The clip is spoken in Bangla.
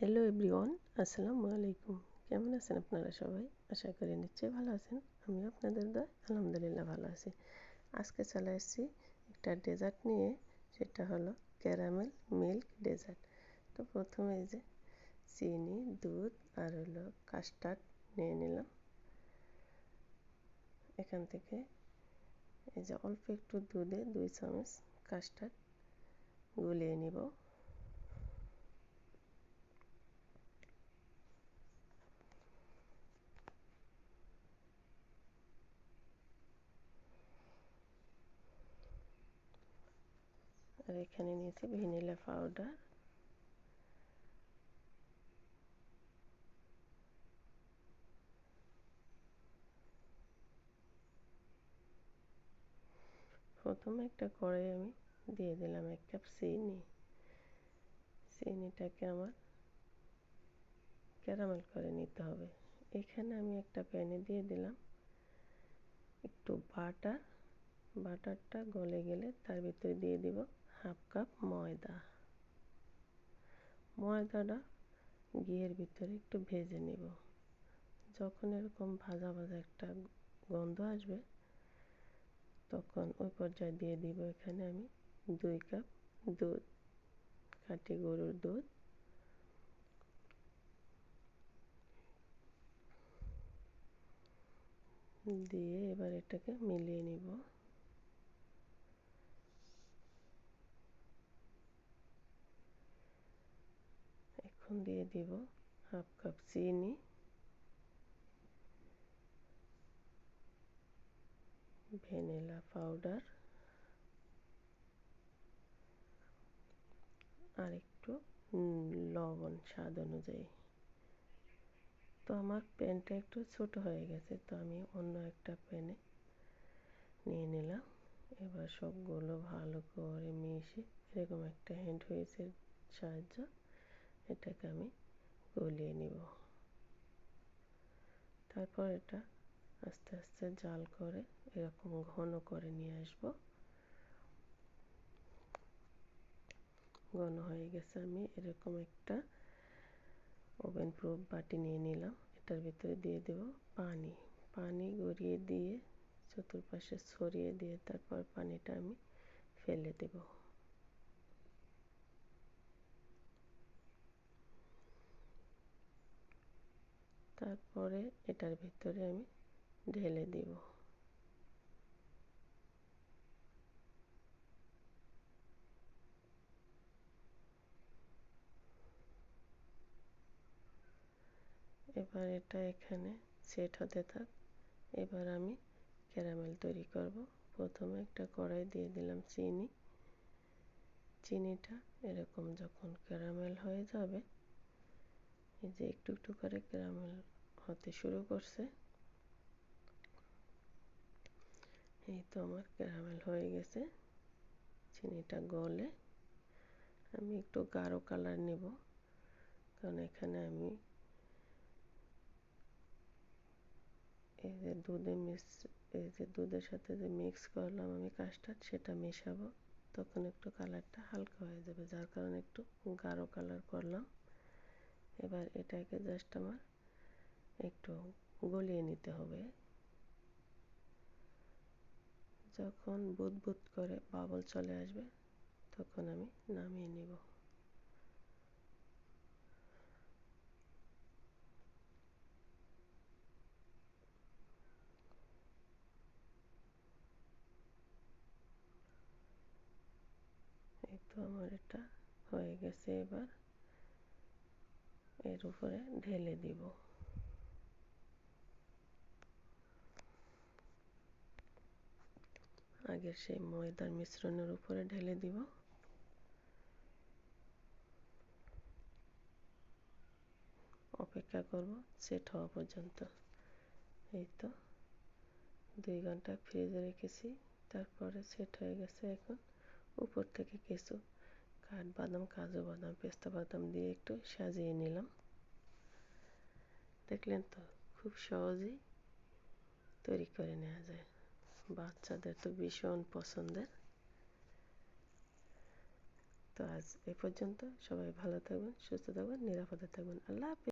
হ্যালো এভরিওয়ান, আসসালামু আলাইকুম। কেমন আছেন আপনারা সবাই? আশা করি নিশ্চয়ই ভালো আছেন। আমিও আপনাদের দয়ায় আলহামদুলিল্লাহ ভালো আছি। আজকে চলে এসেছি একটা ডেজার্ট নিয়ে, সেটা হলো ক্যারামেল মিল্ক ডেজার্ট। তো প্রথমে এই যে চিনি, দুধ আর হলো কাস্টার্ড নিয়ে নিলাম। এখান থেকে এই যে অল্প একটু দুধে 2 চামচ কাস্টার্ড গুলিয়ে নিব। আর এখানে নিয়েছি ভ্যানিলা পাউডার। প্রথমে একটা কড়াই আমি দিয়ে দিলাম 1 কাপ চিনি। চিনিটাকে আমার ক্যারামেল করে নিতে হবে। এখানে আমি একটা প্যানে দিয়ে দিলাম একটু বাটার। বাটারটা গলে গেলে তার ভিতরে দিয়ে দিব 1/2 কাপ ময়দা। ময়দাটা ঘিয়ের ভিতরে একটু ভেজে নিব। যখন এরকম ভাজা ভাজা একটা গন্ধ আসবে, তখন ওই পর্যায়ে দিয়ে দিব এখানে আমি 2 কাপ দুধ, খাঁটি গরুর দুধ। দিয়ে এবার এটাকে মিলিয়ে নিব। এখন দিয়ে দিব 1/2 কাপ চিনি, ভ্যানিলা পাউডার আর একটু লবণ স্বাদ অনুযায়ী। তো আমার প্যানটা একটু ছোট হয়ে গেছে, তো আমি অন্য একটা প্যানে নিয়ে নিলাম। এবার সবগুলো ভালো করে মিশে এরকম একটা হ্যান্ড হুইসের সাহায্য এটাকে আমি গলিয়ে নিব। তারপর এটা আস্তে আস্তে জাল করে এরকম ঘন করে নিয়ে আসব। ঘন হয়ে গেছে, আমি এরকম একটা ওভেন প্রুফ বাটি নিয়ে নিলাম। এটার ভিতরে দিয়ে দেব পানি। পানি গড়িয়ে দিয়ে চতুর্পাশে ছড়িয়ে দিয়ে তারপর পানিটা আমি ফেলে দেব। তারপরে এটার ভিতরে আমি ঢেলে দিব। এবার এটা এখানে সেট হতে থাক। এবার আমি ক্যারামেল তৈরি করব। প্রথমে একটা কড়াই দিয়ে দিলাম চিনি। চিনিটা এরকম যখন ক্যারামেল হয়ে যাবে, এই যে একটু একটু করে ক্যারামেল হতে শুরু করছে, এই তো আমার ক্যারামেল হয়ে গেছে। চিনিটা গলে আমি একটু গাঢ় কালার নেব, কারণ এখানে আমি এই যে দুধের সাথে যে মিক্স করলাম আমি কাস্টার্ড, সেটা মেশাবো। তখন একটু কালারটা হালকা হয়ে যাবে, যার কারণে একটু গাঢ় কালার করলাম। এবার এটাকে জাস্ট আমার একটু গলিয়ে নিতে হবে। যখন বুদবুদ করে বাবল চলে আসবে, তখন আমি নামিয়ে নিব। এই তো আমার এটা হয়ে গেছে। এবার এর উপরে ঢেলে দিব। আগের সেই ময়দার মিশ্রণের উপরে ঢেলে দিব। অপেক্ষা করব সেট হওয়া পর্যন্ত। এই তো 2 ঘন্টা ফ্রিজে রেখেছি, তারপরে সেট হয়ে গেছে। এখন উপর থেকে কিছু কাঠবাদাম, কাজু বাদাম, পেস্তা বাদাম দিয়ে একটু সাজিয়ে নিলাম। দেখলেন তো, খুব সহজেই তৈরি করে নেওয়া যায়। বাচ্চাদের তো ভীষণ পছন্দের। তো আজ এই পর্যন্ত। সবাই ভালো থাকবেন, সুস্থ থাকবেন, নিরাপদে থাকবেন। আল্লাহ হাফেজ।